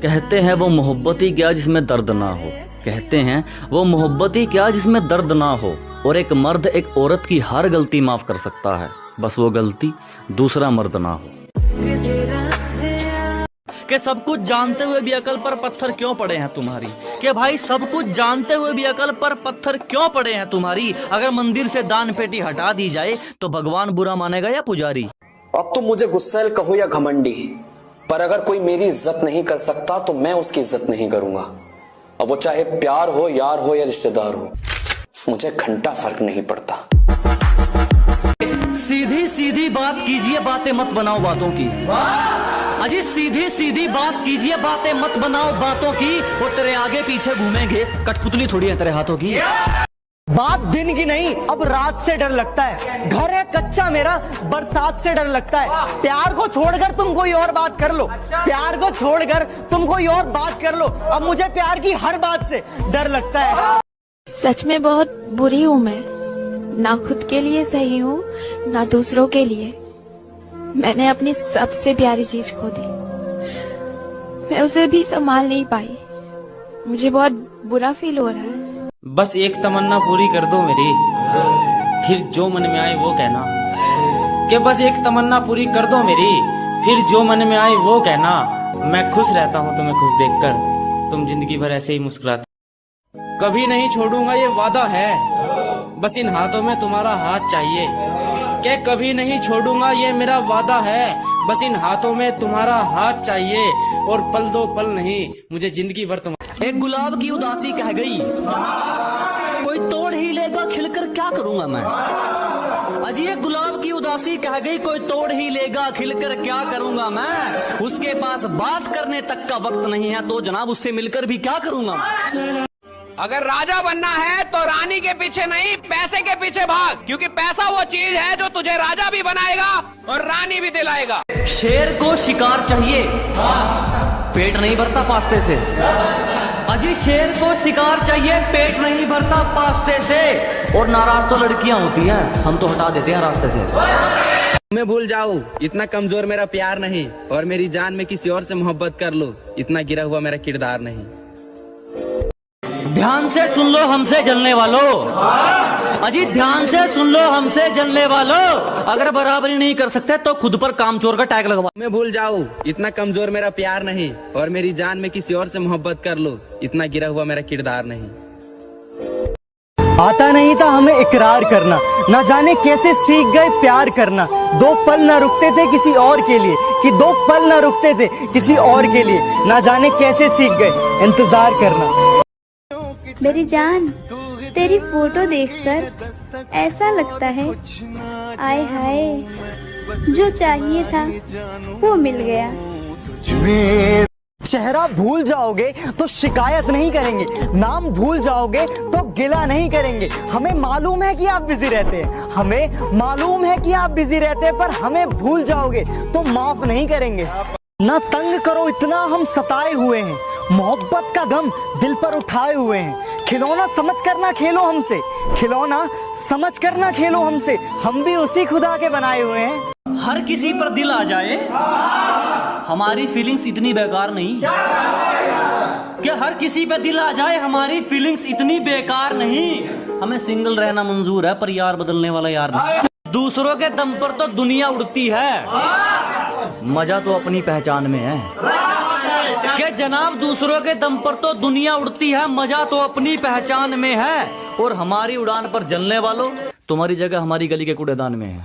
कहते हैं वो मोहब्बत ही क्या जिसमें दर्द ना हो। कहते हैं वो मोहब्बत ही क्या जिसमें दर्द ना हो। और एक मर्द एक औरत की हर गलती माफ कर सकता है, बस वो गलती दूसरा मर्द ना हो। कि सब कुछ जानते हुए भी अकल पर पत्थर क्यों पड़े हैं तुम्हारी। कि भाई सब कुछ जानते हुए भी अकल पर पत्थर क्यों पड़े हैं तुम्हारी। अगर मंदिर से दान पेटी हटा दी जाए तो भगवान बुरा मानेगा या पुजारी। अब तुम मुझे गुस्सैल कहो या घमंडी, पर अगर कोई मेरी इज्जत नहीं कर सकता तो मैं उसकी इज्जत नहीं करूंगा। अब वो चाहे प्यार हो, यार हो या रिश्तेदार हो, मुझे घंटा फर्क नहीं पड़ता। सीधी सीधी बात कीजिए, बातें मत बनाओ बातों की। अजी सीधी सीधी बात कीजिए, बातें मत बनाओ बातों की। वो तेरे आगे पीछे घूमेंगे, कठपुतली थोड़ी है तेरे हाथों की। बात दिन की नहीं, अब रात से डर लगता है। घर है कच्चा मेरा, बरसात से डर लगता है। प्यार को छोड़कर तुम कोई और बात कर लो, प्यार को छोड़कर तुम कोई और बात कर लो। अब मुझे प्यार की हर बात से डर लगता है। सच में बहुत बुरी हूँ मैं, ना खुद के लिए सही हूँ ना दूसरों के लिए। मैंने अपनी सबसे प्यारी चीज खो दी, मैं उसे भी संभाल नहीं पाई। मुझे बहुत बुरा फील हो रहा है। बस एक तमन्ना पूरी कर दो मेरी, फिर जो मन में आए वो कहना। कि बस एक तमन्ना पूरी कर दो मेरी, फिर जो मन में आए वो कहना। मैं खुश रहता हूँ तुम्हें खुश देखकर, तुम जिंदगी भर ऐसे ही मुस्कुराते। कभी नहीं छोड़ूंगा ये वादा है, बस इन हाथों में तुम्हारा हाथ चाहिए। कि कभी नहीं छोड़ूंगा ये मेरा वादा है, बस इन हाथों में तुम्हारा हाथ चाहिए। और पल दो पल नहीं, मुझे जिंदगी भर तुम। एक गुलाब की उदासी कह गई, कोई तोड़ ही लेगा खिलकर क्या करूंगा मैं। अजी एक गुलाब की उदासी कह गई, कोई तोड़ ही लेगा खिलकर क्या करूंगा मैं। उसके पास बात करने तक का वक्त नहीं है तो जनाब उससे मिलकर भी क्या करूंगा मैं। अगर राजा बनना है तो रानी के पीछे नहीं, पैसे के पीछे भाग, क्योंकि पैसा वो चीज है जो तुझे राजा भी बनाएगा और रानी भी दिलाएगा। शेर को शिकार चाहिए, पेट नहीं भरता पास्ते से। अजी शेर को शिकार चाहिए, पेट नहीं भरता पास्ते से। और नाराज तो लड़कियां होती हैं, हम तो हटा देते हैं रास्ते से। मैं भूल जाऊं इतना कमजोर मेरा प्यार नहीं, और मेरी जान में किसी और से मोहब्बत कर लो, इतना गिरा हुआ मेरा किरदार नहीं। ध्यान से सुन लो हमसे जलने वालों, अजी ध्यान से सुन लो हमसे जलने वालों। अगर बराबरी नहीं कर सकते तो खुद पर कामचोर का टैग लगवा। मैं भूल जाऊं इतना कमजोर मेरा प्यार नहीं, और मेरी जान में किसी और से मोहब्बत कर लो, इतना गिरा हुआ मेरा किरदार नहीं। आता नहीं था हमें इकरार करना, न जाने कैसे सीख गए प्यार करना। दो पल न रुकते थे किसी और के लिए, कि दो पल न रुकते थे किसी और के लिए। न जाने कैसे सीख गए इंतजार करना। मेरी जान तेरी फोटो देखकर ऐसा लगता है, आय हाय जो चाहिए था वो मिल गया। चेहरा भूल जाओगे तो शिकायत नहीं करेंगे, नाम भूल जाओगे तो गिला नहीं करेंगे। हमें मालूम है कि आप बिजी रहते हैं, हमें मालूम है कि आप बिजी रहते हैं, पर हमें भूल जाओगे तो माफ नहीं करेंगे। ना तंग करो इतना हम सताए हुए हैं, मोहब्बत का गम दिल पर उठाए हुए हैं। खिलौना समझ कर ना खेलो हमसे, खिलौना समझ कर ना खेलो हमसे, हम भी उसी खुदा के बनाए हुए हैं। हर किसी पर दिल आ जाए, हमारी फीलिंग्स इतनी बेकार नहीं। कि हर किसी पे दिल आ जाए, हमारी फीलिंग्स इतनी बेकार नहीं। हमें सिंगल रहना मंजूर है, पर यार बदलने वाला यार नहीं। दूसरों के दम पर तो दुनिया उड़ती है, मजा तो अपनी पहचान में है। कि जनाब दूसरों के दम पर तो दुनिया उड़ती है, मजा तो अपनी पहचान में है। और हमारी उड़ान पर जलने वालों, तुम्हारी जगह हमारी गली के कूड़ेदान में है।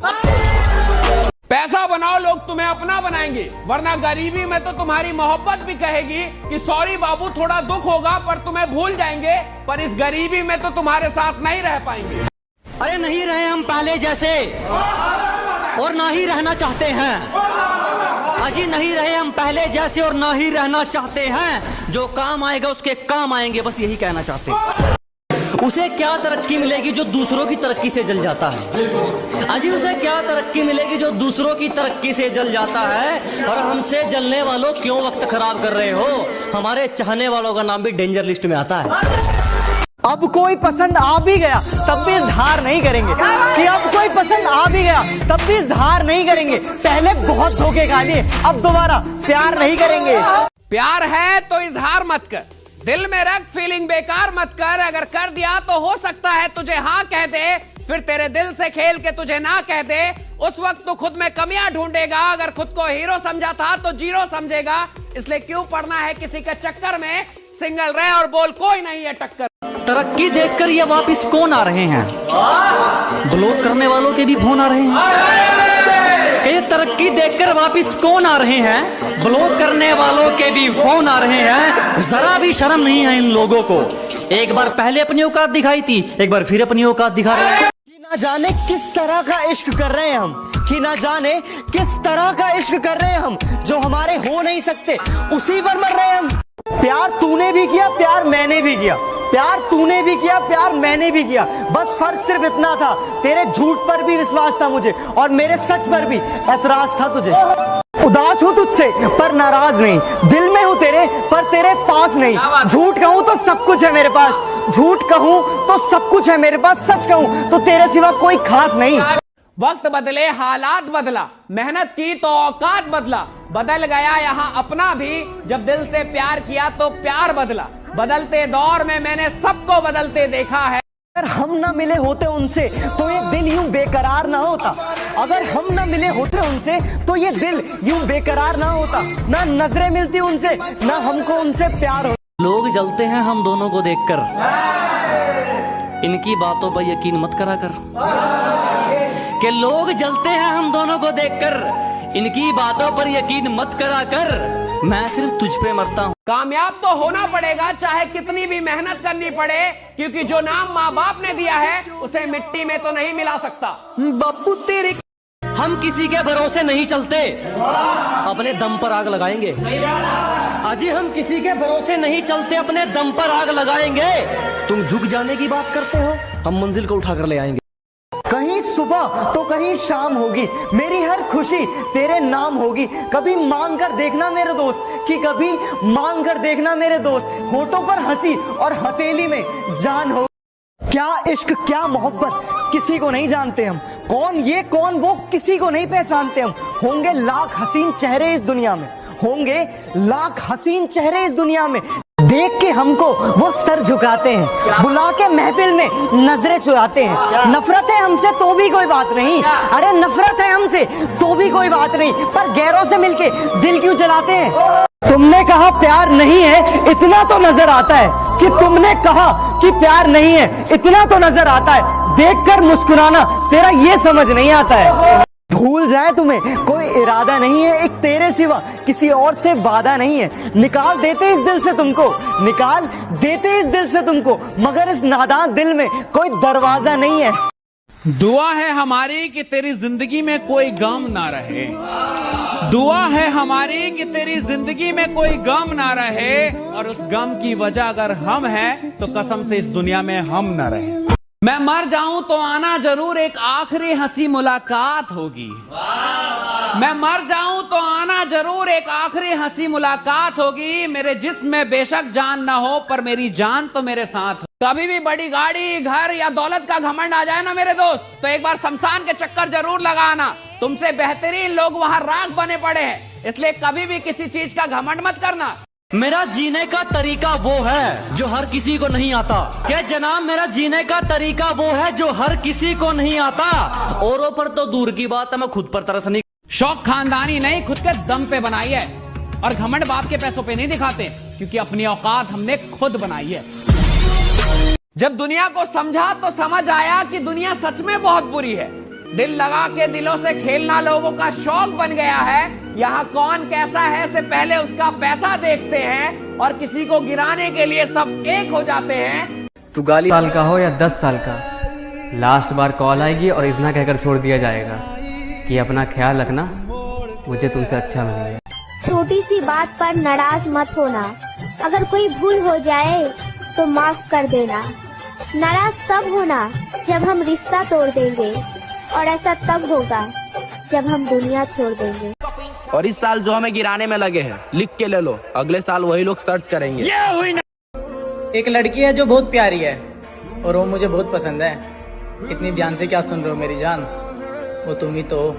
पैसा बनाओ, लोग तुम्हें अपना बनाएंगे, वरना गरीबी में तो तुम्हारी मोहब्बत भी कहेगी कि सॉरी बाबू थोड़ा दुख होगा, पर तुम्हें भूल जाएंगे, पर इस गरीबी में तो तुम्हारे साथ नहीं रह पाएंगे। अरे नहीं रहे हम पहले जैसे, और ना ही रहना चाहते हैं। अजी नहीं रहे हम पहले जैसे और ना ही रहना चाहते हैं। जो काम आएगा उसके काम आएंगे, बस यही कहना चाहते हैं। उसे क्या तरक्की मिलेगी जो दूसरों की तरक्की से जल जाता है। अजी उसे क्या तरक्की मिलेगी जो दूसरों की तरक्की से जल जाता है। और हमसे जलने वालों क्यों वक्त खराब कर रहे हो। हमारे चाहने वालों का नाम भी डेंजर लिस्ट में आता है। अब कोई पसंद आ भी गया तब भी इजहार नहीं करेंगे, कि अब कोई पसंद आ भी गया तब भी इजहार नहीं करेंगे। पहले बहुत धोखे खा लिए, अब दोबारा प्यार नहीं करेंगे। प्यार है तो इजहार मत कर, दिल में रख, फीलिंग बेकार मत कर। अगर कर दिया तो हो सकता है तुझे हाँ कह दे, फिर तेरे दिल से खेल के तुझे ना कह दे। उस वक्त तू खुद में कमियां ढूंढेगा, अगर खुद को हीरो समझा था तो जीरो समझेगा। इसलिए क्यों पड़ना है किसी के चक्कर में, सिंगल रह और बोल कोई नहीं है टक्कर। तरक्की देखकर ये वापस कौन आ रहे हैं? ब्लॉक करने वालों के भी फोन आ रहे हैं। ये तरक्की देखकर वापस कौन आ रहे हैं? ब्लॉक करने वालों के भी फोन आ रहे हैं। जरा भी शर्म नहीं है इन लोगों को। एक बार पहले अपनी औकात दिखाई थी, एक बार फिर अपनी औकात दिखा रहे हैं। कि ना जाने किस तरह का इश्क कर रहे हैं हम, कि ना जाने किस तरह का इश्क कर रहे हैं हम, जो हमारे हो नहीं सकते उसी पर मर रहे हैं हम। प्यार तूने भी किया, प्यार मैंने भी किया, प्यार तूने भी किया, प्यार मैंने भी किया। बस फर्क सिर्फ इतना था, तेरे झूठ पर भी विश्वास था मुझे और मेरे सच पर भी एतराज था तुझे। उदास हूँ तुझसे पर नाराज नहीं, दिल में हूँ तेरे पर तेरे पास नहीं। झूठ कहूँ तो सब कुछ है मेरे पास, झूठ कहूँ तो सब कुछ है मेरे पास, सच कहूँ तो तेरे सिवा कोई खास नहीं। वक्त बदले हालात बदला, मेहनत की तो औकात बदला। बदल गया यहाँ अपना भी, जब दिल से प्यार किया तो प्यार बदला। बदलते दौर में मैंने सबको बदलते देखा है। अगर हम ना मिले होते उनसे तो ये दिल यूं बेकरार ना होता। अगर हम ना मिले होते उनसे तो ये दिल यूं बेकरार ना होता। ना नजरें मिलती उनसे, ना हमको उनसे प्यार होता। लोग जलते हैं हम दोनों को देखकर, इनकी बातों पर यकीन मत करा कर। कि लोग जलते हैं हम दोनों को देखकर, इनकी बातों पर यकीन मत करा कर। मैं सिर्फ तुझ पे मरता हूँ। कामयाब तो होना पड़ेगा चाहे कितनी भी मेहनत करनी पड़े, क्योंकि जो नाम माँ बाप ने दिया है उसे मिट्टी में तो नहीं मिला सकता। बापू तेरे, हम किसी के भरोसे नहीं चलते, अपने दम पर आग लगाएंगे। अजी हम किसी के भरोसे नहीं चलते, अपने दम पर आग लगाएंगे। तुम झुक जाने की बात करते हो, हम मंजिल को उठाकर ले आएंगे। कहीं सुबह तो कहीं शाम होगी, मेरी हर खुशी तेरे नाम होगी। कभी मांग कर देखना मेरे दोस्त, कि कभी मांग कर देखना मेरे दोस्त। होठों पर हंसी और हथेली में जान हो। क्या इश्क क्या मोहब्बत किसी को नहीं जानते हम, कौन ये कौन वो किसी को नहीं पहचानते हम। होंगे लाख हसीन चेहरे इस दुनिया में, होंगे लाख हसीन चेहरे इस दुनिया में। देख के हमको वो सर झुकाते हैं, बुला के महफिल में नजरें चुराते हैं। नफरत है हमसे तो भी कोई बात नहीं, अरे नफरत है हमसे तो भी कोई बात नहीं, पर गैरों से मिलके दिल क्यों जलाते हैं। तुमने कहा प्यार नहीं है, इतना तो नजर आता है कि तुमने कहा कि प्यार नहीं है, इतना तो नजर आता है। देखकर मुस्कुराना तेरा ये समझ नहीं आता है। भूल जाए तुम्हें कोई इरादा नहीं है, एक तेरे सिवा किसी और से वादा नहीं है। निकाल देते इस दिल से तुमको, निकाल देते इस दिल से तुमको, मगर इस नादान दिल में कोई दरवाजा नहीं है। दुआ है हमारी कि तेरी जिंदगी में कोई गम ना रहे, दुआ है हमारी कि तेरी जिंदगी में कोई गम ना रहे, और उस गम की वजह अगर हम हैं तो कसम से इस दुनिया में हम ना रहे। मैं मर जाऊं तो आना जरूर, एक आखिरी हंसी मुलाकात होगी। मैं मर जाऊं तो आना जरूर, एक आखिरी हंसी मुलाकात होगी। मेरे जिस्म में बेशक जान ना हो, पर मेरी जान तो मेरे साथ हो। कभी भी बड़ी गाड़ी, घर या दौलत का घमंड आ जाए ना मेरे दोस्त, तो एक बार शमशान के चक्कर जरूर लगाना। तुमसे बेहतरीन लोग वहां राख बने पड़े हैं, इसलिए कभी भी किसी चीज का घमंड मत करना। मेरा जीने का तरीका वो है जो हर किसी को नहीं आता। क्या जनाब, मेरा जीने का तरीका वो है जो हर किसी को नहीं आता। औरों पर तो दूर की बात है, मैं खुद पर तरस नहीं। शौक खानदानी नहीं, खुद के दम पे बनाई है, और घमंड बाप के पैसों पे नहीं दिखाते, क्योंकि अपनी औकात हमने खुद बनाई है। जब दुनिया को समझा तो समझ आया कि दुनिया सच में बहुत बुरी है। दिल लगा के दिलों से खेलना लोगों का शौक बन गया है। यहाँ कौन कैसा है से पहले उसका पैसा देखते हैं, और किसी को गिराने के लिए सब एक हो जाते हैं। तू गाली साल का हो या 10 साल का, लास्ट बार कॉल आएगी और इतना कहकर छोड़ दिया जाएगा कि अपना ख्याल रखना, मुझे तुमसे अच्छा मिलेगा। छोटी सी बात पर नाराज मत होना, अगर कोई भूल हो जाए तो माफ कर देना। नाराज तब होना जब हम रिश्ता तोड़ देंगे, और ऐसा तब होगा जब हम दुनिया छोड़ देंगे। और इस साल जो हमें गिराने में लगे हैं, लिख के ले लो, अगले साल वही लोग सर्च करेंगे। एक लड़की है जो बहुत प्यारी है, और वो मुझे बहुत पसंद है। इतनी ध्यान से क्या सुन रहे हो मेरी जान, वो तुम ही तो हो।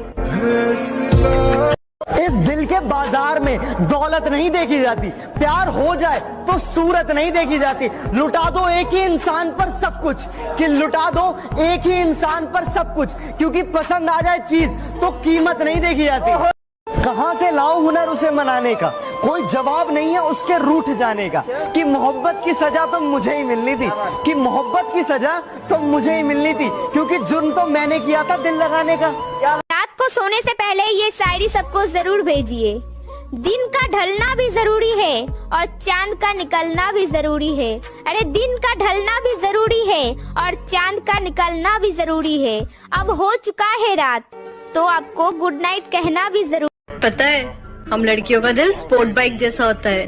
इस दिल के बाजार में दौलत नहीं देखी जाती, प्यार हो जाए तो सूरत नहीं देखी जाती। लुटा दो एक ही इंसान पर सब कुछ, कि लुटा दो एक ही इंसान पर सब कुछ, क्योंकि पसंद आ जाए चीज तो कीमत नहीं देखी जाती। कहां से लाओ हुनर उसे मनाने का, कोई जवाब नहीं है उसके रूठ जाने का, कि मोहब्बत की सजा तो मुझे ही मिलनी थी, कि मोहब्बत की सजा तो मुझे ही मिलनी थी, क्योंकि जुर्म तो मैंने किया था दिल लगाने का। रात को सोने से पहले ये शायरी सबको जरूर भेजिए। दिन का ढलना भी जरूरी है और चांद का निकलना भी जरूरी है। अरे दिन का ढलना भी जरूरी है और चांद का निकलना भी जरूरी है। अब हो चुका है रात तो आपको गुड नाइट कहना भी जरूरी। पता है, हम लड़कियों का दिल स्पोर्ट बाइक जैसा होता है,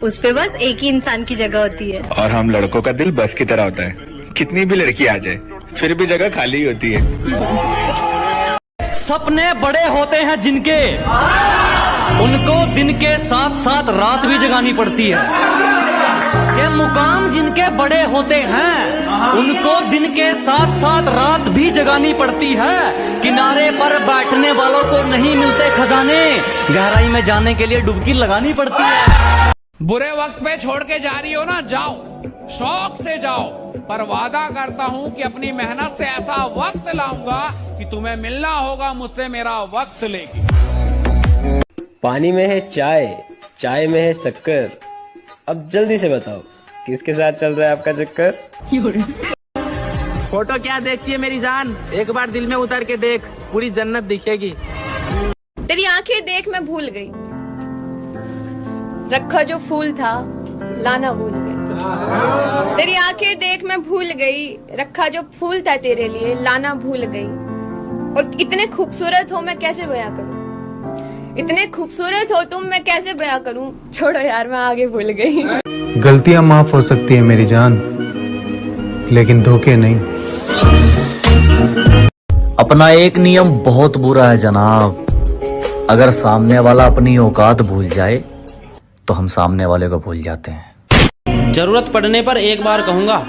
उस पे बस एक ही इंसान की जगह होती है। और हम लड़कों का दिल बस की तरह होता है, कितनी भी लड़की आ जाए फिर भी जगह खाली होती है। सपने बड़े होते हैं जिनके, उनको दिन के साथ साथ रात भी जगानी पड़ती है। ये मुकाम जिनके बड़े होते हैं, उनको दिन के साथ साथ रात भी जगानी पड़ती है। किनारे पर बैठने वालों को नहीं मिलते खजाने, गहराई में जाने के लिए डुबकी लगानी पड़ती है। बुरे वक्त पे छोड़ के जा रही हो ना, जाओ, शौक से जाओ, पर वादा करता हूँ कि अपनी मेहनत से ऐसा वक्त लाऊंगा कि तुम्हें मिलना होगा मुझसे मेरा वक्त लेके। पानी में है चाय, चाय में है शक्कर, अब जल्दी से बताओ किसके साथ चल रहा है आपका चक्कर? फोटो क्या देखती है मेरी जान, एक बार दिल में उतर के देख, पूरी जन्नत दिखेगी। तेरी आंखें देख मैं भूल गई, रखा जो फूल था लाना भूल गई। तेरी आंखें देख मैं भूल गई, रखा जो फूल था तेरे लिए लाना भूल गई। और इतने खूबसूरत हो मैं कैसे बयां करूं, इतने खूबसूरत हो तुम मैं कैसे बयां करूं। छोड़ो यार, मैं आगे भूल गई। गलतियां माफ हो सकती है मेरी जान, लेकिन धोखे नहीं। अपना एक नियम बहुत बुरा है जनाब, अगर सामने वाला अपनी औकात भूल जाए तो हम सामने वाले को भूल जाते हैं। जरूरत पड़ने पर एक बार कहूंगा,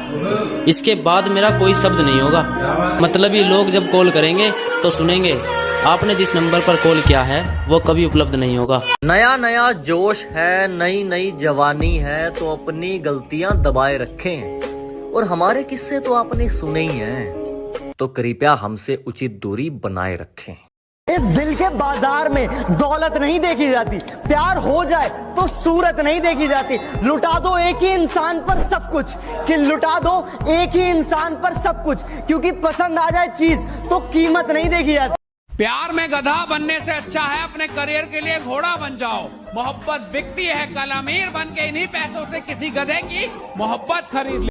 इसके बाद मेरा कोई शब्द नहीं होगा। मतलब ये लोग जब कॉल करेंगे तो सुनेंगे आपने जिस नंबर पर कॉल किया है वो कभी उपलब्ध नहीं होगा। नया नया जोश है, नई नई जवानी है, तो अपनी गलतियां दबाए रखें। और हमारे किस्से तो आपने सुने ही हैं, तो कृपया हमसे उचित दूरी बनाए रखें। इस दिल के बाजार में दौलत नहीं देखी जाती, प्यार हो जाए तो सूरत नहीं देखी जाती। लुटा दो एक ही इंसान पर सब कुछ, कि लुटा दो एक ही इंसान पर सब कुछ, क्योंकि पसंद आ जाए चीज तो कीमत नहीं देखी जाती। प्यार में गधा बनने से अच्छा है अपने करियर के लिए घोड़ा बन जाओ। मोहब्बत बिकती है, कल अमीर बन के इन्हीं पैसों से किसी गधे की मोहब्बत खरीद ले।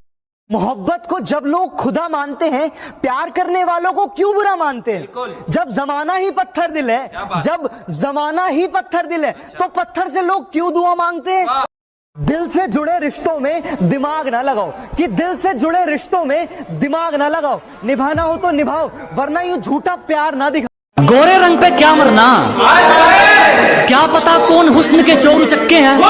मोहब्बत को जब लोग खुदा मानते हैं, प्यार करने वालों को क्यों बुरा मानते हैं? जब जमाना ही पत्थर दिल है, जब जमाना ही पत्थर दिल है, तो पत्थर से लोग क्यों दुआ मांगते हैं? दिल से जुड़े रिश्तों में दिमाग ना लगाओ, कि दिल से जुड़े रिश्तों में दिमाग ना लगाओ। निभाना हो तो निभाओ, वरना यूं झूठा प्यार ना दिखाओ। गोरे रंग पे क्या मरना, क्या पता कौन हुस्न के चोर चक्के हैं।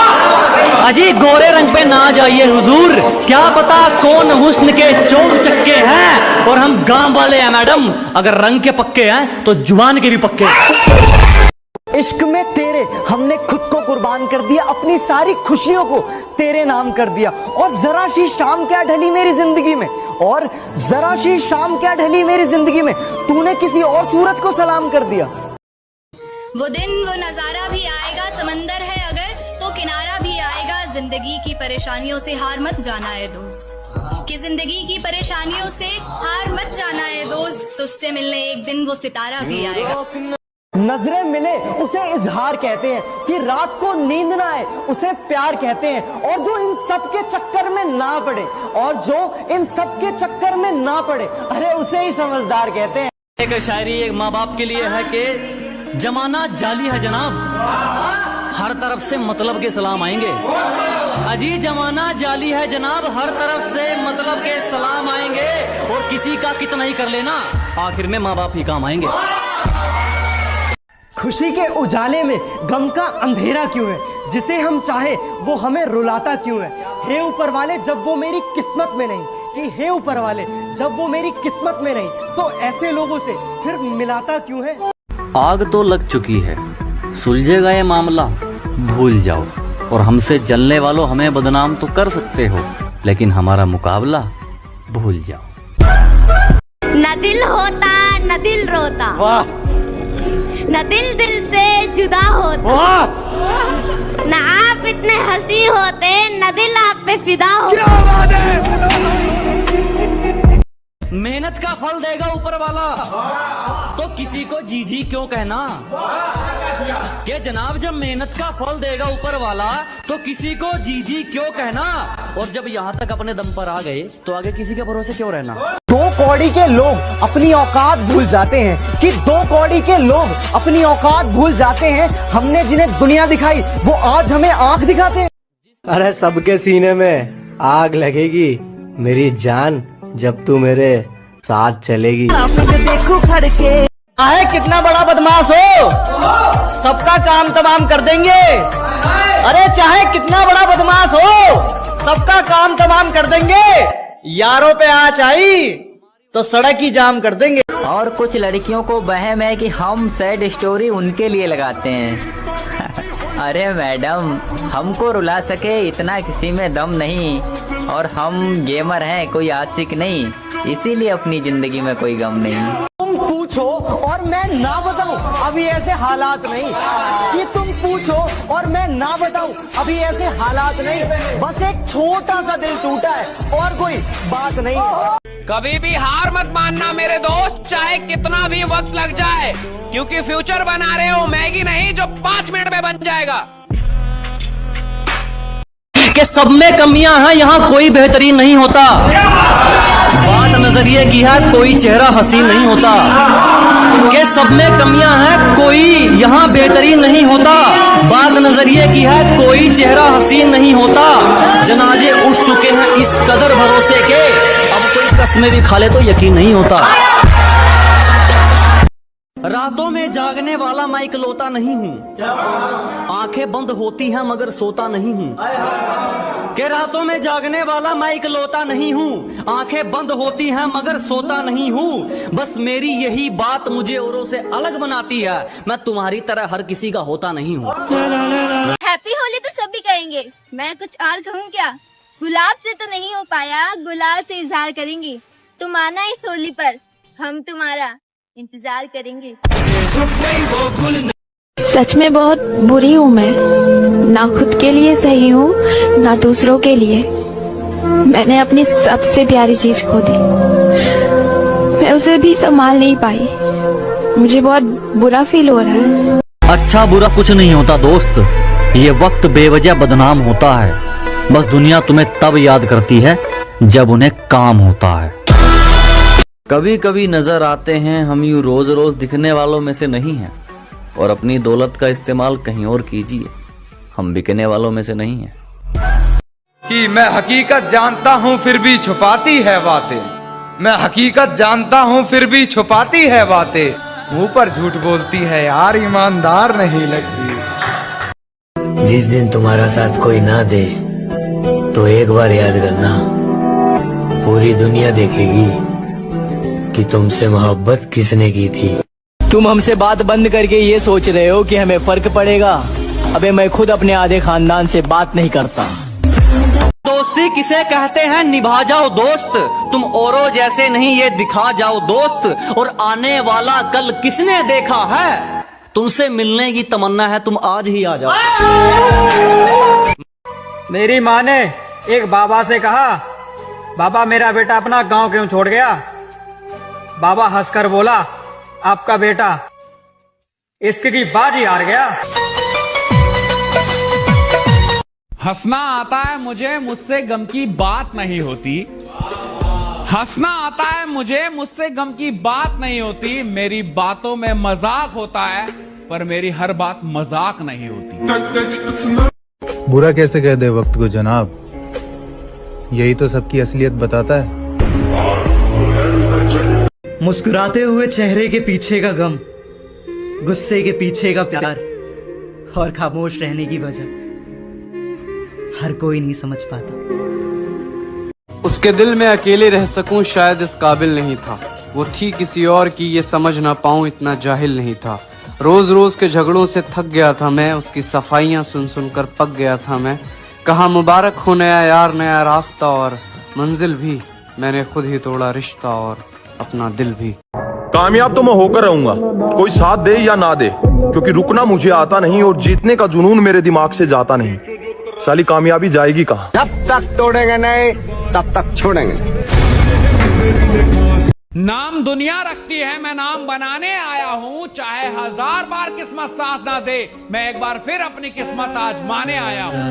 अजी गोरे रंग पे ना जाइए हुजूर, क्या पता कौन हुस्न के चोर चक्के हैं। और हम गांव वाले हैं मैडम, अगर रंग के पक्के हैं तो जुबान के भी पक्के हैं। इश्क में तेरे हमने खुद को कुर्बान कर दिया, अपनी सारी खुशियों को तेरे नाम कर दिया। और जरा सी शाम क्या ढली मेरी जिंदगी में, और जरा सी शाम क्या ढली मेरी जिंदगी में, तूने किसी और सूरज को सलाम कर दिया। वो दिन वो नजारा भी आएगा, समंदर है अगर तो किनारा भी आएगा। जिंदगी की परेशानियों से हार मत जाना है दोस्त, कि जिंदगी की परेशानियों से हार मत जाना है दोस्त। तुझसे मिलने एक दिन वो सितारा भी आएगा। नजरें मिले उसे इजहार कहते हैं, कि रात को नींद ना आए उसे प्यार कहते हैं। और जो इन सब के चक्कर में ना पड़े, और जो इन सब के चक्कर में ना पड़े, अरे उसे ही समझदार कहते हैं। एक शायरी एक माँ बाप के लिए है कि जमाना जाली है जनाब, हर तरफ से मतलब के सलाम आएंगे। अजी जमाना जाली है जनाब, हर तरफ से मतलब के सलाम आएंगे। और किसी का कितना ही कर लेना, आखिर में माँ बाप ही काम आएंगे। खुशी के उजाले में गम का अंधेरा क्यों है, जिसे हम चाहे वो हमें रुलाता क्यों है। हे ऊपर वाले जब वो मेरी किस्मत में नहीं, कि हे ऊपर वाले जब वो मेरी किस्मत में नहीं, तो ऐसे लोगों से फिर मिलाता क्यों है। आग तो लग चुकी है, सुलझेगा ये मामला, भूल जाओ। और हमसे जलने वालों हमें बदनाम तो कर सकते हो, लेकिन हमारा मुकाबला भूल जाओ। न दिल होता न दिल रोता, न दिल दिल से जुदा होता, न आप इतने हंसी होते न दिल आप पे फिदा होता। मेहनत का फल देगा ऊपर वाला, तो किसी को जी जी क्यों कहना। कि जनाब जब मेहनत का फल देगा ऊपर वाला, तो किसी को जी जी क्यों कहना। और जब यहाँ तक अपने दम पर आ गए, तो आगे किसी के भरोसे क्यों रहना। 2 कौड़ी के लोग अपनी औकात भूल जाते हैं कि 2 कौड़ी के लोग अपनी औकात भूल जाते हैं। हमने जिन्हें दुनिया दिखाई, वो आज हमें आंख दिखाते हैं। अरे सबके सीने में आग लगेगी मेरी जान, जब तू मेरे साथ चलेगी। देखो खड़के है कितना बड़ा बदमाश हो, सबका काम तमाम कर देंगे। अरे चाहे कितना बड़ा बदमाश हो, सबका काम तमाम कर देंगे। यारों पे आँच आई तो सड़क ही जाम कर देंगे। और कुछ लड़कियों को वहम है कि हम सैड स्टोरी उनके लिए लगाते हैं। अरे मैडम, हमको रुला सके इतना किसी में दम नहीं, और हम गेमर हैं, कोई आशिक नहीं, इसीलिए अपनी जिंदगी में कोई गम नहीं। तुम पूछो और मैं ना बताऊं, अभी ऐसे हालात नहीं। कि तुम पूछो और मैं ना बताऊं, अभी ऐसे हालात नहीं। बस एक छोटा सा दिल टूटा है और कोई बात नहीं। कभी भी हार मत मानना मेरे दोस्त, चाहे कितना भी वक्त लग जाए, क्योंकि फ्यूचर बना रहे हो मैगी नहीं जो 5 मिनट में बन जाएगा। कि सब में कमियां हैं, यहाँ कोई बेहतरीन नहीं होता। बात नजरिए की है, कोई चेहरा हसीन नहीं होता। कि सब में कमियां हैं, कोई यहाँ बेहतरीन नहीं होता। बात नजरिए की है, कोई चेहरा हसीन नहीं होता। जनाजे उठ चुके हैं इस कदर भरोसे के, अब कोई कसमें भी खा ले तो यकीन नहीं होता। रातों में जागने वाला मैं इकलौता नहीं हूँ, आंखें बंद होती हैं मगर सोता नहीं हूँ। कि रातों में जागने वाला मैं इकलौता नहीं हूँ, आंखें बंद होती हैं मगर सोता नहीं हूँ। बस मेरी यही बात मुझे औरों से अलग बनाती है, मैं तुम्हारी तरह हर किसी का होता नहीं हूँ। हैप्पी होली तो सभी कहेंगे, मैं कुछ और कहूँ क्या। गुलाब से तो नहीं हो पाया, गुलाब से इजहार करेंगे। तुम आना इस होली पर, हम तुम्हारा इंतजार करेंगे। सच में बहुत बुरी हूँ मैं, ना खुद के लिए सही हूँ ना दूसरों के लिए। मैंने अपनी सबसे प्यारी चीज खो दी, मैं उसे भी संभाल नहीं पाई। मुझे बहुत बुरा फील हो रहा है। अच्छा बुरा कुछ नहीं होता दोस्त, ये वक्त बेवजह बदनाम होता है। बस दुनिया तुम्हें तब याद करती है जब उन्हें काम होता है। कभी कभी नजर आते हैं हम यूं रोज रोज दिखने वालों में से नहीं हैं, और अपनी दौलत का इस्तेमाल कहीं और कीजिए, हम बिकने वालों में से नहीं हैं। कि मैं हकीकत जानता हूँ फिर भी छुपाती है बातें, मैं हकीकत जानता हूँ फिर भी छुपाती है बातें, मुंह पर झूठ बोलती है यार ईमानदार नहीं लगती। जिस दिन तुम्हारा साथ कोई ना दे तो एक बार याद करना, पूरी दुनिया देखेगी कि तुमसे मोहब्बत किसने की थी। तुम हमसे बात बंद करके ये सोच रहे हो कि हमें फर्क पड़ेगा। अबे मैं खुद अपने आधे खानदान से बात नहीं करता। दोस्ती किसे कहते हैं, निभा जाओ दोस्त, तुम औरों जैसे नहीं ये दिखा जाओ दोस्त। और आने वाला कल किसने देखा है, तुमसे मिलने की तमन्ना है, तुम आज ही आ जाओ। मेरी माँ ने एक बाबा से कहा, बाबा मेरा बेटा अपना गांव क्यों छोड़ गया। बाबा हंसकर बोला, आपका बेटा इश्क की बाजी हार गया। हंसना आता है मुझे, मुझसे गम की बात नहीं होती। हंसना आता है मुझे, मुझसे गम की बात नहीं होती। मेरी बातों में मजाक होता है, पर मेरी हर बात मजाक नहीं होती। बुरा कैसे कह दे वक्त को जनाब, यही तो सबकी असलियत बताता है। मुस्कुराते हुए चेहरे के पीछे का गम, गुस्से के पीछे का प्यार, और खामोश रहने की वजह हर कोई नहीं समझ पाता। उसके दिल में अकेले रह सकूं शायद इस काबिल नहीं था। वो थी किसी और की, ये समझ ना पाऊं इतना जाहिल नहीं था। रोज रोज के झगड़ों से थक गया था मैं, उसकी सफाइयां सुन सुन कर पक गया था मैं। कहा मुबारक हो नया यार नया रास्ता, और मंजिल भी मैंने खुद ही तोड़ा रिश्ता और अपना दिल भी। कामयाब तो मैं होकर रहूंगा, कोई साथ दे या ना दे, क्योंकि रुकना मुझे आता नहीं और जीतने का जुनून मेरे दिमाग से जाता नहीं। साली कामयाबी जाएगी कहाँ? जब तक तोड़ेंगे नहीं तब तक छोड़ेंगे। नाम दुनिया रखती है, मैं नाम बनाने आया हूँ। चाहे 1000 बार किस्मत साथ ना दे, मैं एक बार फिर अपनी किस्मत आजमाने आया हूँ।